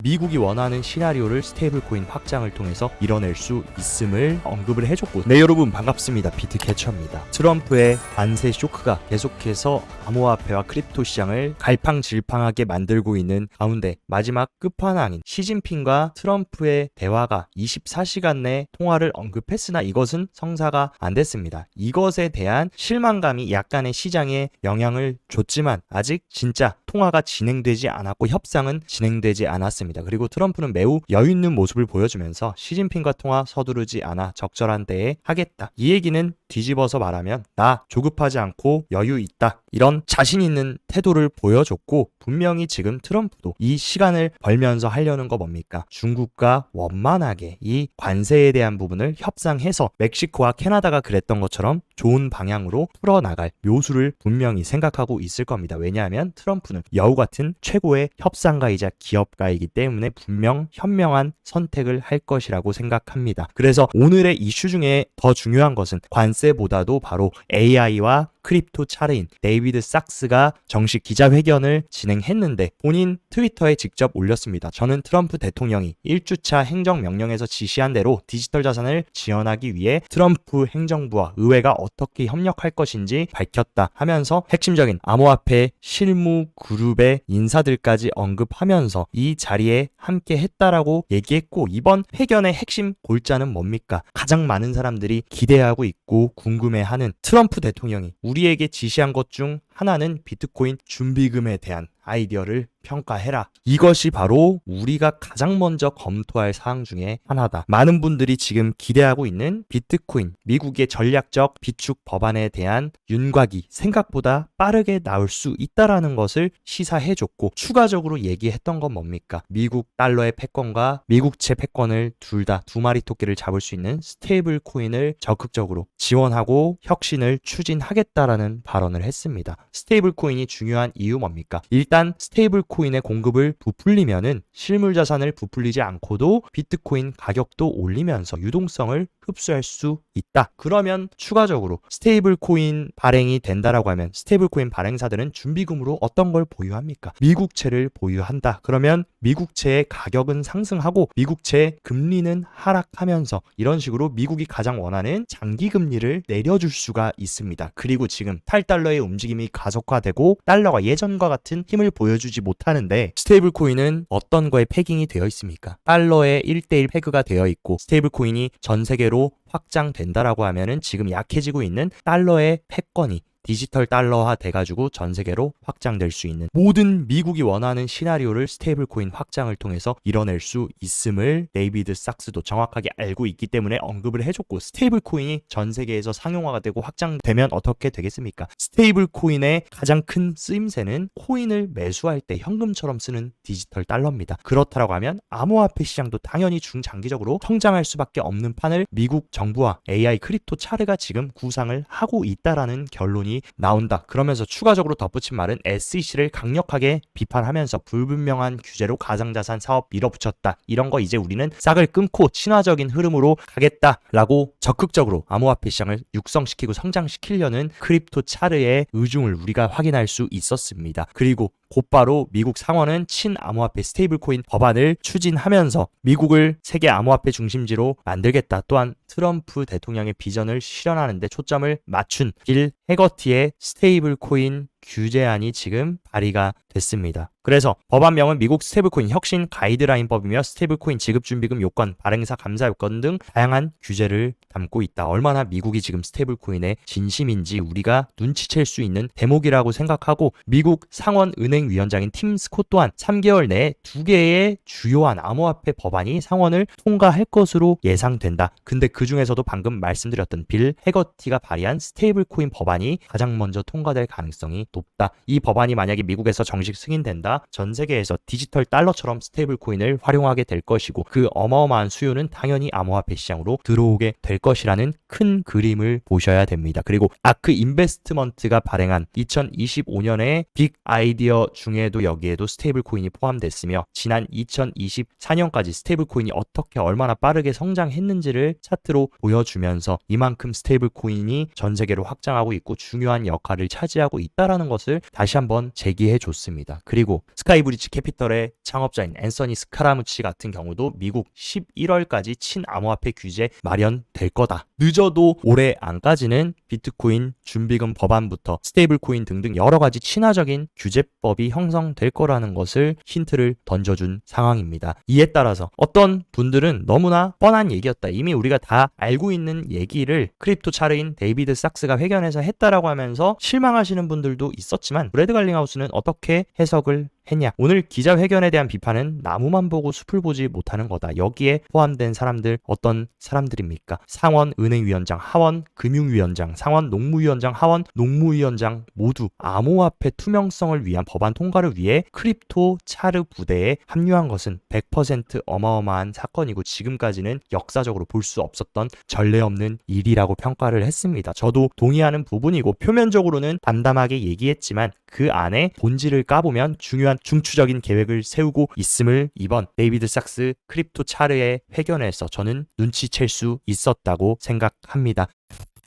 미국이 원하는 시나리오를 스테이블 코인 확장을 통해서 이뤄낼 수 있음을 언급을 해줬고, 네 여러분 반갑습니다. 비트캐쳐입니다. 트럼프의 관세 쇼크가 계속해서 암호화폐와 크립토 시장을 갈팡질팡하게 만들고 있는 가운데 마지막 끝판왕인 시진핑과 트럼프의 대화가 24시간 내 통화를 언급했으나 이것은 성사가 안 됐습니다. 이것에 대한 실망감이 약간의 시장에 영향을 줬지만 아직 진짜 통화가 진행되지 않았고 협상은 진행되지 않았습니다. 그리고 트럼프는 매우 여유 있는 모습을 보여주면서 시진핑과 통화 서두르지 않아 적절한 때에 하겠다. 이 얘기는 뒤집어서 말하면 나 조급하지 않고 여유 있다. 이런 자신 있는 태도를 보여줬고, 분명히 지금 트럼프도 이 시간을 벌면서 하려는 거 뭡니까? 중국과 원만하게 이 관세에 대한 부분을 협상해서 멕시코와 캐나다가 그랬던 것처럼 좋은 방향으로 풀어나갈 묘수를 분명히 생각하고 있을 겁니다. 왜냐하면 트럼프는 여우 같은 최고의 협상가이자 기업가이기 때문에 분명 현명한 선택을 할 것이라고 생각합니다. 그래서 오늘의 이슈 중에 더 중요한 것은 관세보다도 바로 AI와 크립토 차르인 데이비드 sak스가 정식 기자회견을 진행했는데 본인 트위터에 직접 올렸습니다. 저는 트럼프 대통령이 1주차 행정명령에서 지시한 대로 디지털 자산을 지원하기 위해 트럼프 행정부와 의회가 어떻게 협력할 것인지 밝혔다 하면서 핵심적인 암호화폐 실무 그룹의 인사들까지 언급하면서 이 자리에 함께 했다라고 얘기했고, 이번 회견의 핵심 골자는 뭡니까? 가장 많은 사람들이 기대하고 있고 궁금해하는 트럼프 대통령이 우리에게 지시한 것 중 하나는 비트코인 준비금에 대한 아이디어를 평가해라. 이것이 바로 우리가 가장 먼저 검토할 사항 중에 하나다. 많은 분들이 지금 기대하고 있는 비트코인, 미국의 전략적 비축 법안에 대한 윤곽이 생각보다 빠르게 나올 수 있다라는 것을 시사해줬고, 추가적으로 얘기했던 건 뭡니까? 미국 달러의 패권과 미국채 패권을 둘 다 두 마리 토끼를 잡을 수 있는 스테이블 코인을 적극적으로 지원하고 혁신을 추진하겠다라는 발언을 했습니다. 스테이블 코인이 중요한 이유 뭡니까? 일단 스테이블 코인의 공급을 부풀리면은 실물 자산을 부풀리지 않고도 비트코인 가격도 올리면서 유동성을 흡수할 수 있다. 그러면 추가적으로 스테이블 코인 발행이 된다라고 하면 스테이블 코인 발행사들은 준비금으로 어떤 걸 보유합니까? 미국채를 보유한다. 그러면 미국채의 가격은 상승하고 미국채의 금리는 하락하면서 이런 식으로 미국이 가장 원하는 장기 금리를 내려줄 수가 있습니다. 그리고 지금 탈달러의 움직임이 가속화되고 달러가 예전과 같은 힘을 보여주지 못하는데, 스테이블 코인은 어떤 거에 패깅이 되어 있습니까? 달러의 1대1 패그가 되어 있고, 스테이블 코인이 전 세계로 확장된다라고 하면은 지금 약해지고 있는 달러의 패권이 디지털 달러화 돼가지고 전 세계로 확장될 수 있는, 모든 미국이 원하는 시나리오를 스테이블 코인 확장을 통해서 이뤄낼 수 있음을 데이비드 sak스도 정확하게 알고 있기 때문에 언급을 해줬고, 스테이블 코인이 전 세계에서 상용화가 되고 확장되면 어떻게 되겠습니까? 스테이블 코인의 가장 큰 쓰임새는 코인을 매수할 때 현금처럼 쓰는 디지털 달러입니다. 그렇다고 하면 암호화폐 시장도 당연히 중장기적으로 성장할 수밖에 없는 판을 미국 정부와 AI 크립토 차르가 지금 구상을 하고 있다라는 결론이 나온다. 그러면서 추가적으로 덧붙인 말은 SEC를 강력하게 비판하면서 불분명한 규제로 가상자산 사업 밀어붙였다. 이런 거 이제 우리는 싹을 끊고 친화적인 흐름으로 가겠다라고 적극적으로 암호화폐 시장을 육성시키고 성장시키려는 크립토 차르의 의중을 우리가 확인할 수 있었습니다. 그리고 곧바로 미국 상원은 친암호화폐 스테이블코인 법안을 추진하면서 미국을 세계 암호화폐 중심지로 만들겠다. 또한 트럼프 대통령의 비전을 실현하는 데 초점을 맞춘 빌 해거티의 스테이블코인 규제안이 지금 발의가 됐습니다. 그래서 법안명은 미국 스테이블코인 혁신 가이드라인법이며 스테이블코인 지급준비금 요건, 발행사 감사 요건 등 다양한 규제를 담고 있다. 얼마나 미국이 지금 스테이블코인에 진심인지 우리가 눈치챌 수 있는 대목이라고 생각하고, 미국 상원 은행위원장인 팀 스콧 또한 3개월 내에 2개의 주요한 암호화폐 법안이 상원을 통과할 것으로 예상된다. 근데 그 중에서도 방금 말씀드렸던 빌 해거티가 발의한 스테이블코인 법안이 가장 먼저 통과될 가능성이 높다. 이 법안이 만약에 미국에서 정식 승인된다, 전 세계에서 디지털 달러처럼 스테이블 코인을 활용하게 될 것이고, 그 어마어마한 수요는 당연히 암호화폐 시장으로 들어오게 될 것이라는 큰 그림을 보셔야 됩니다. 그리고 아크 인베스트먼트가 발행한 2025년의 빅 아이디어 중에도 여기에도 스테이블 코인이 포함됐으며, 지난 2024년까지 스테이블 코인이 어떻게 얼마나 빠르게 성장했는지를 차트로 보여주면서 이만큼 스테이블 코인이 전 세계로 확장하고 있고 중요한 역할을 차지하고 있다라는 한다는 것을 다시 한번 제기해 줬습니다. 그리고 스카이브리지 캐피털의 창업자인 앤서니 스카라무치 같은 경우도 미국 11월까지 친암호화폐 규제 마련될 거다. 늦어도 올해 안까지는 비트코인 준비금 법안부터 스테이블 코인 등등 여러 가지 친화적인 규제법이 형성될 거라는 것을 힌트를 던져준 상황입니다. 이에 따라서 어떤 분들은 너무나 뻔한 얘기였다. 이미 우리가 다 알고 있는 얘기를 크립토 차르인 데이비드 sak스가 회견에서 했다라고 하면서 실망하시는 분들도 있었지만 브래드 갈링하우스는 어떻게 해석을 했냐? 오늘 기자회견에 대한 비판은 나무만 보고 숲을 보지 못하는 거다. 여기에 포함된 사람들 어떤 사람들입니까? 상원 은행위원장, 하원 금융위원장, 상원 농무위원장, 하원 농무위원장 모두 암호화폐 투명성을 위한 법안 통과를 위해 크립토 차르 부대에 합류한 것은 100% 어마어마한 사건이고 지금까지는 역사적으로 볼 수 없었던 전례 없는 일이라고 평가를 했습니다. 저도 동의하는 부분이고 표면적으로는 담담하게 얘기했지만 그 안에 본질을 까보면 중요한 중추적인 계획을 세우고 있음을 이번 데이비드 sak스 크립토 차르의 회견에서 저는 눈치챌 수 있었다고 생각합니다.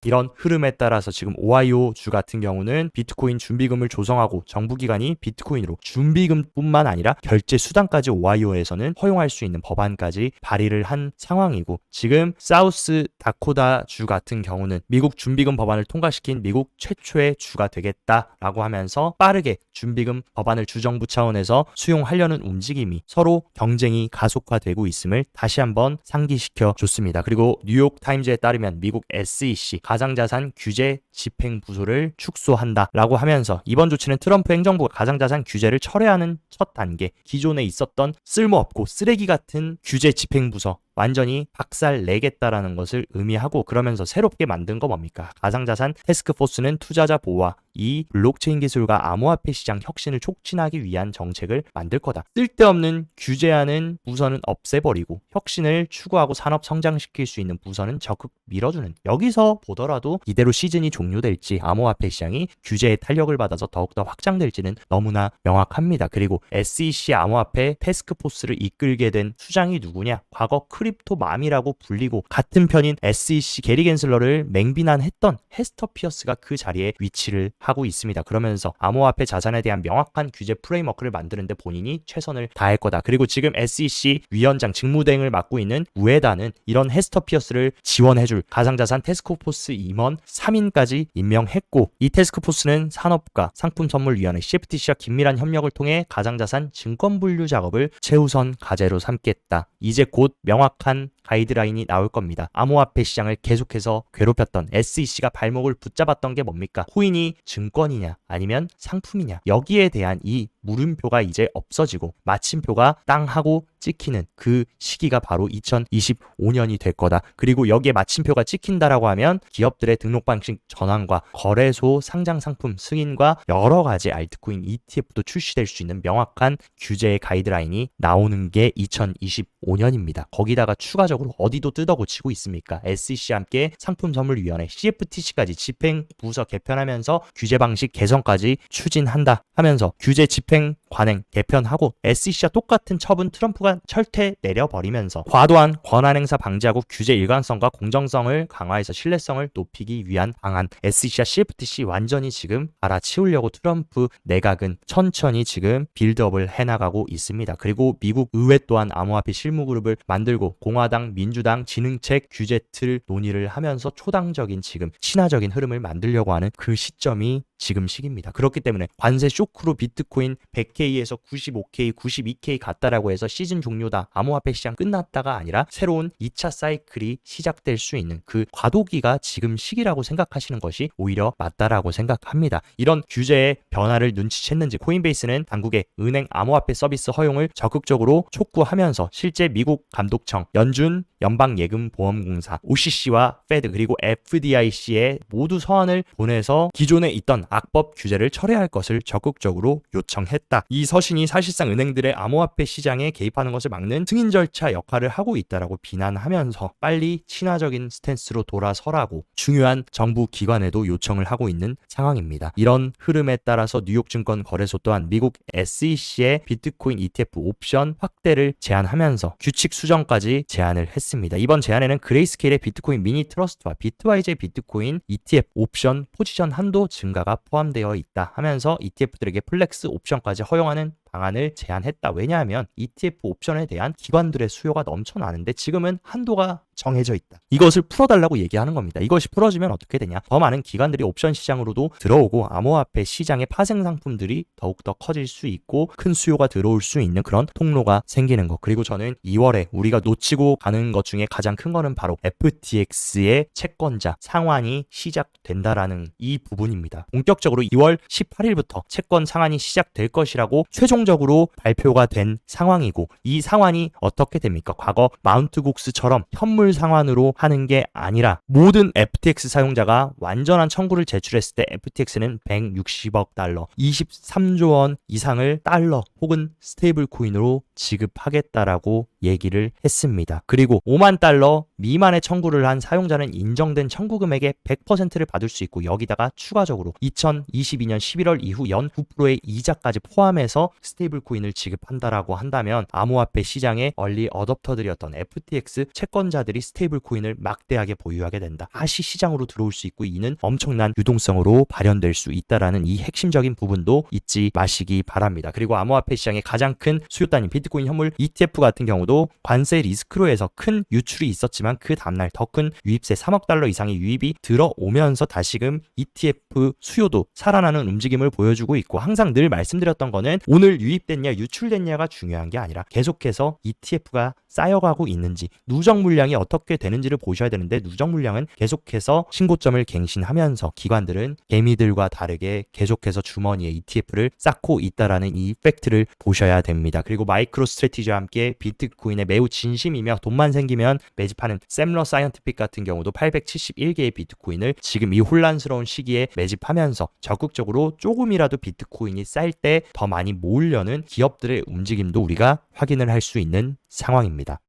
이런 흐름에 따라서 지금 오하이오 주 같은 경우는 비트코인 준비금을 조성하고 정부기관이 비트코인으로 준비금뿐만 아니라 결제 수단까지 오하이오에서는 허용할 수 있는 법안까지 발의를 한 상황이고 지금 사우스 다코다 주 같은 경우는 미국 준비금 법안을 통과시킨 미국 최초의 주가 되겠다라고 하면서 빠르게 준비금 법안을 주정부 차원에서 수용하려는 움직임이 서로 경쟁이 가속화되고 있음을 다시 한번 상기시켜 줬습니다. 그리고 뉴욕 타임즈에 따르면 미국 SEC 가상자산 규제 집행부서를 축소한다라고 하면서 이번 조치는 트럼프 행정부가 가상자산 규제를 철회하는 첫 단계, 기존에 있었던 쓸모없고 쓰레기 같은 규제 집행부서 완전히 박살 내겠다라는 것을 의미하고 그러면서 새롭게 만든 거 뭡니까? 가상자산 태스크포스는 투자자 보호와 이 블록체인 기술과 암호화폐 시장 혁신을 촉진하기 위한 정책을 만들 거다. 쓸데없는 규제하는 부서는 없애버리고 혁신을 추구하고 산업 성장시킬 수 있는 부서는 적극 밀어주는, 여기서 보더라도 이대로 시즌이 종료될지 암호화폐 시장이 규제의 탄력을 받아서 더욱더 확장될지는 너무나 명확합니다. 그리고 SEC 암호화폐 태스크포스를 이끌게 된 수장이 누구냐? 과거 크립토맘이라고 불리고 같은 편인 SEC 게리 겐슬러를 맹비난했던 헤스터 피어스가 그 자리에 위치를 하고 있습니다. 그러면서 암호화폐 자산에 대한 명확한 규제 프레임워크를 만드는데 본인이 최선을 다할 거다. 그리고 지금 SEC 위원장 직무대행을 맡고 있는 우에다는 이런 헤스터 피어스를 지원해줄 가상자산 태스크포스 임원 3인까지 임명했고 이 태스크포스는 산업과 상품선물위원회 CFTC와 긴밀한 협력을 통해 가상자산 증권분류 작업을 최우선 과제로 삼겠다. 이제 곧 명확한 가이드라인이 나올 겁니다. 암호화폐 시장을 계속해서 괴롭혔던 SEC가 발목을 붙잡았던 게 뭡니까? 코인이 증권이냐 아니면 상품이냐, 여기에 대한 이 물음표가 이제 없어지고 마침표가 땅하고 찍히는 그 시기가 바로 2025년이 될 거다. 그리고 여기에 마침표가 찍힌다라고 하면 기업들의 등록 방식 전환과 거래소 상장 상품 승인과 여러 가지 알트코인 ETF도 출시될 수 있는 명확한 규제의 가이드라인이 나오는 게 2025년입니다. 거기다가 추가적으로 어디도 뜯어고치고 있습니까? SEC와 함께 상품선물위원회 CFTC까지 집행부서 개편하면서 규제 방식 개선까지 추진한다 하면서 규제 집행 관행 개편하고 SEC와 똑같은 처분 트럼프가 철퇴 내려버리면서 과도한 권한행사 방지하고 규제 일관성과 공정성을 강화해서 신뢰성을 높이기 위한 방안, SEC와 CFTC 완전히 지금 알아치우려고 트럼프 내각은 천천히 지금 빌드업을 해나가고 있습니다. 그리고 미국 의회 또한 암호화폐 실무그룹을 만들고 공화당, 민주당 진흥책 규제 틀 논의를 하면서 초당적인 지금 친화적인 흐름을 만들려고 하는 그 시점이 지금 시기입니다. 그렇기 때문에 관세 쇼크로 비트코인 100K에서 95K, 92K 갔다라고 해서 시즌 종료다, 암호화폐 시장 끝났다가 아니라 새로운 2차 사이클이 시작될 수 있는 그 과도기가 지금 시기라고 생각하시는 것이 오히려 맞다라고 생각합니다. 이런 규제의 변화를 눈치챘는지 코인베이스는 당국의 은행 암호화폐 서비스 허용을 적극적으로 촉구하면서 실제 미국 감독청, 연준 연방예금보험공사, OCC와 페드 그리고 FDIC에 모두 서한을 보내서 기존에 있던 악법 규제를 철회할 것을 적극적으로 요청했다. 이 서신이 사실상 은행들의 암호화폐 시장에 개입하는 것을 막는 승인 절차 역할을 하고 있다라고 비난하면서 빨리 친화적인 스탠스로 돌아서라고 중요한 정부 기관에도 요청을 하고 있는 상황입니다. 이런 흐름에 따라서 뉴욕증권거래소 또한 미국 SEC의 비트코인 ETF 옵션 확대를 제한하면서 규칙 수정까지 제안을 했습니다. 이번 제안에는 그레이스케일의 비트코인 미니 트러스트와 비트와이즈의 비트코인 ETF 옵션 포지션 한도 증가가 포함되어 있다 하면서 ETF들에게 플렉스 옵션까지 허용하는 방안을 제안했다. 왜냐하면 ETF 옵션에 대한 기관들의 수요가 넘쳐나는데 지금은 한도가 정해져 있다. 이것을 풀어달라고 얘기하는 겁니다. 이것이 풀어지면 어떻게 되냐? 더 많은 기관들이 옵션 시장으로도 들어오고 암호화폐 시장의 파생 상품들이 더욱더 커질 수 있고 큰 수요가 들어올 수 있는 그런 통로가 생기는 것. 그리고 저는 2월에 우리가 놓치고 가는 것 중에 가장 큰 거는 바로 FTX의 채권자 상환이 시작된다라는 이 부분입니다. 본격적으로 2월 18일부터 채권 상환이 시작될 것이라고 최종적으로 발표가 된 상황이고 이 상환이 어떻게 됩니까? 과거 마운트국스처럼 현물 상환으로 하는 게 아니라 모든 FTX 사용자가 완전한 청구를 제출했을 때 FTX는 160억 달러, 23조 원 이상을 달러 혹은 스테이블 코인으로 지급하겠다라고 얘기를 했습니다. 그리고 5만 달러 미만의 청구를 한 사용자는 인정된 청구 금액의 100%를 받을 수 있고 여기다가 추가적으로 2022년 11월 이후 연 9%의 이자까지 포함해서 스테이블 코인을 지급한다라고 한다면 암호화폐 시장의 얼리 어댑터들이었던 FTX 채권자들이 스테이블 코인을 막대하게 보유하게 된다. 다시 시장으로 들어올 수 있고 이는 엄청난 유동성으로 발현될 수 있다라는 이 핵심적인 부분도 잊지 마시기 바랍니다. 그리고 암호화폐 시장의 가장 큰 수요단인 비트코인 현물 ETF 같은 경우도 관세 리스크로 해서 큰 유출이 있었지만 그 다음날 더 큰 유입세 3억 달러 이상의 유입이 들어오면서 다시금 ETF 수요도 살아나는 움직임을 보여주고 있고 항상 늘 말씀드렸던 거는 오늘 유입됐냐 유출됐냐가 중요한 게 아니라 계속해서 ETF가 쌓여가고 있는지 누적 물량이 어떻게 되는지를 보셔야 되는데 누적 물량은 계속해서 신고점을 갱신하면서 기관들은 개미들과 다르게 계속해서 주머니에 ETF를 쌓고 있다라는 이 팩트를 보셔야 됩니다. 그리고 마이크로 스트래티지와 함께 비트코인에 매우 진심이며 돈만 생기면 매집하는 샘러 사이언티픽 같은 경우도 871개의 비트코인을 지금 이 혼란스러운 시기에 매집하면서 적극적으로 조금이라도 비트코인이 쌓일 때 더 많이 모으려는 기업들의 움직임도 우리가 확인을 할 수 있는 상황입니다.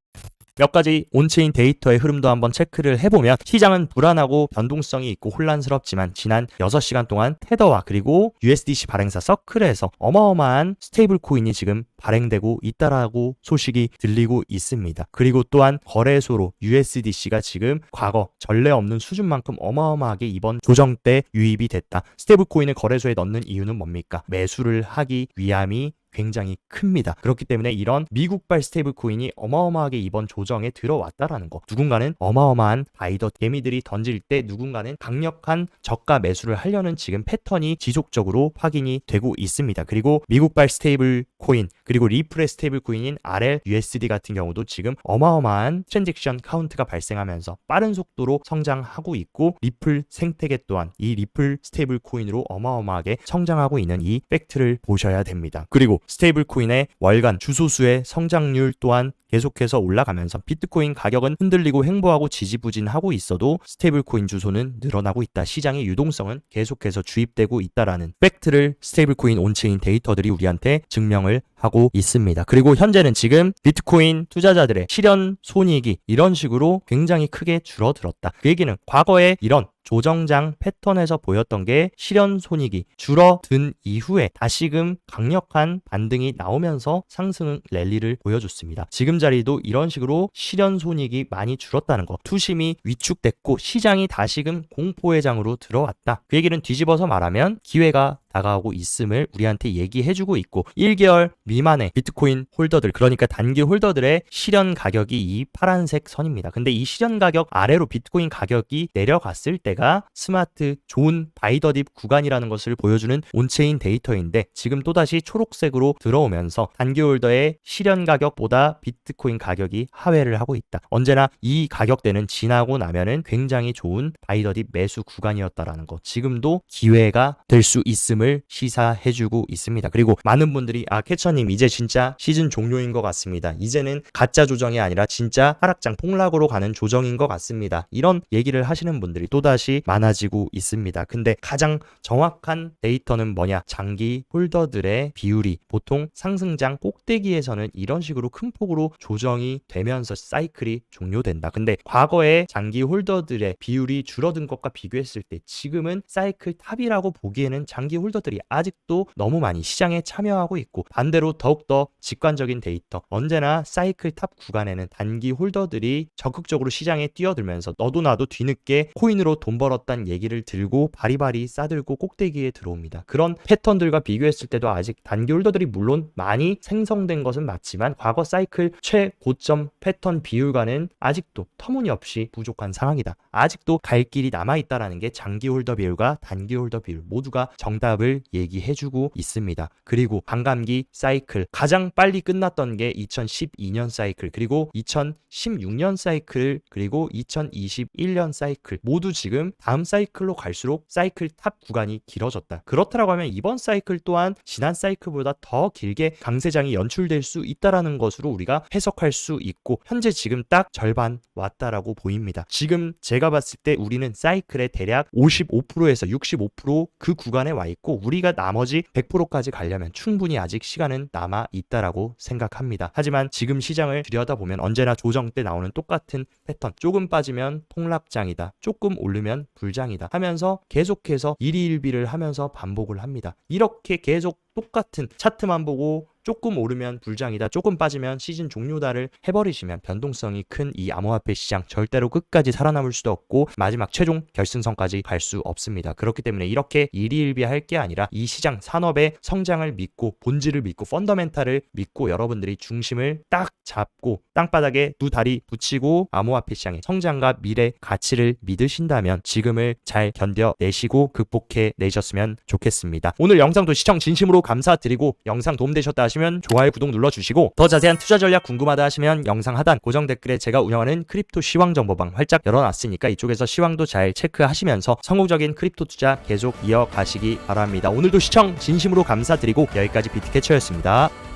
몇 가지 온체인 데이터의 흐름도 한번 체크를 해보면 시장은 불안하고 변동성이 있고 혼란스럽지만 지난 6시간 동안 테더와 그리고 USDC 발행사 서클에서 어마어마한 스테이블 코인이 지금 발행되고 있다라고 소식이 들리고 있습니다. 그리고 또한 거래소로 USDC가 지금 과거 전례 없는 수준만큼 어마어마하게 이번 조정 때 유입이 됐다. 스테이블 코인을 거래소에 넣는 이유는 뭡니까? 매수를 하기 위함이 굉장히 큽니다. 그렇기 때문에 이런 미국발 스테이블 코인이 어마어마하게 이번 조정에 들어왔다라는 거. 누군가는 어마어마한 바이더 개미들이 던질 때 누군가는 강력한 저가 매수를 하려는 지금 패턴이 지속적으로 확인이 되고 있습니다. 그리고 미국발 스테이블 코인 그리고 리플의 스테이블 코인인 RLUSD 같은 경우도 지금 어마어마한 트랜잭션 카운트가 발생하면서 빠른 속도로 성장하고 있고 리플 생태계 또한 이 리플 스테이블 코인으로 어마어마하게 성장하고 있는 이 팩트를 보셔야 됩니다. 그리고 스테이블 코인의 월간 주소수의 성장률 또한 계속해서 올라가면서 비트코인 가격은 흔들리고 횡보하고 지지부진하고 있어도 스테이블 코인 주소는 늘어나고 있다. 시장의 유동성은 계속해서 주입되고 있다라는 팩트를 스테이블 코인 온체인 데이터들이 우리한테 증명을 하고 있습니다. 그리고 현재는 지금 비트코인 투자자들의 실현 손익이 이런 식으로 굉장히 크게 줄어들었다. 그 얘기는 과거에 이런 조정장 패턴에서 보였던 게 실현 손익이 줄어든 이후에 다시금 강력한 반등이 나오면서 상승 랠리를 보여줬습니다. 지금 자리도 이런 식으로 실현 손익이 많이 줄었다는 거. 투심이 위축됐고 시장이 다시금 공포의 장으로 들어왔다. 그 얘기는 뒤집어서 말하면 기회가 다가오고 있음을 우리한테 얘기해주고 있고 1개월 미만의 비트코인 홀더들 그러니까 단기 홀더들의 실현 가격이 이 파란색 선입니다. 근데 이 실현 가격 아래로 비트코인 가격이 내려갔을 때가 스마트 좋은 바이더딥 구간이라는 것을 보여주는 온체인 데이터인데 지금 또다시 초록색으로 들어오면서 단기 홀더의 실현 가격보다 비트코인 가격이 하회를 하고 있다. 언제나 이 가격대는 지나고 나면은 굉장히 좋은 바이더딥 매수 구간이었다라는 거. 지금도 기회가 될 수 있음을 있음을 시사해주고 있습니다. 그리고 많은 분들이 캐처님 이제 진짜 시즌 종료인 것 같습니다. 이제는 가짜 조정이 아니라 진짜 하락장 폭락으로 가는 조정인 것 같습니다. 이런 얘기를 하시는 분들이 또다시 많아지고 있습니다. 근데 가장 정확한 데이터는 뭐냐? 장기 홀더들의 비율이 보통 상승장 꼭대기에서는 이런 식으로 큰 폭으로 조정이 되면서 사이클이 종료된다. 근데 과거에 장기 홀더들의 비율이 줄어든 것과 비교했을 때 지금은 사이클 탑이라고 보기에는 장기 홀더들이 아직도 너무 많이 시장에 참여하고 있고, 반대로 더욱더 직관적인 데이터, 언제나 사이클 탑 구간에는 단기 홀더들이 적극적으로 시장에 뛰어들면서 너도 나도 뒤늦게 코인으로 돈 벌었다는 얘기를 들고 바리바리 싸들고 꼭대기에 들어옵니다. 그런 패턴들과 비교했을 때도 아직 단기 홀더들이 물론 많이 생성된 것은 맞지만 과거 사이클 최고점 패턴 비율과는 아직도 터무니없이 부족한 상황이다. 아직도 갈 길이 남아있다라는 게 장기 홀더 비율과 단기 홀더 비율 모두가 정답을 얘기해주고 있습니다. 그리고 반감기 사이클 가장 빨리 끝났던 게 2012년 사이클, 그리고 2016년 사이클, 그리고 2021년 사이클 모두 지금 다음 사이클로 갈수록 사이클 탑 구간이 길어졌다. 그렇다라고 하면 이번 사이클 또한 지난 사이클보다 더 길게 강세장이 연출될 수 있다라는 것으로 우리가 해석할 수 있고, 현재 지금 딱 절반 왔다라고 보입니다. 지금 제가 봤을 때 우리는 사이클의 대략 55%에서 65% 그 구간에 와 있고, 우리가 나머지 100%까지 가려면 충분히 아직 시간은 남아 있다라고 생각합니다. 하지만 지금 시장을 들여다보면 언제나 조정 때 나오는 똑같은 패턴, 조금 빠지면 폭락장이다, 조금 오르면 불장이다 하면서 계속해서 일희일비를 하면서 반복을 합니다. 이렇게 계속 똑같은 차트만 보고 조금 오르면 불장이다, 조금 빠지면 시즌 종료다를 해버리시면 변동성이 큰 이 암호화폐 시장 절대로 끝까지 살아남을 수도 없고 마지막 최종 결승선까지 갈 수 없습니다. 그렇기 때문에 이렇게 일희일비할 게 아니라 이 시장 산업의 성장을 믿고 본질을 믿고 펀더멘탈을 믿고 여러분들이 중심을 딱 잡고 땅바닥에 두 다리 붙이고 암호화폐 시장의 성장과 미래 가치를 믿으신다면 지금을 잘 견뎌내시고 극복해 내셨으면 좋겠습니다. 오늘 영상도 시청 진심으로 감사드리고, 영상 도움되셨다 하시면 좋아요, 구독 눌러주시고, 더 자세한 투자 전략 궁금하다 하시면 영상 하단 고정 댓글에 제가 운영하는 크립토 시황 정보방 활짝 열어놨으니까 이쪽에서 시황도 잘 체크하시면서 성공적인 크립토 투자 계속 이어가시기 바랍니다. 오늘도 시청 진심으로 감사드리고 여기까지 비트캐쳐였습니다.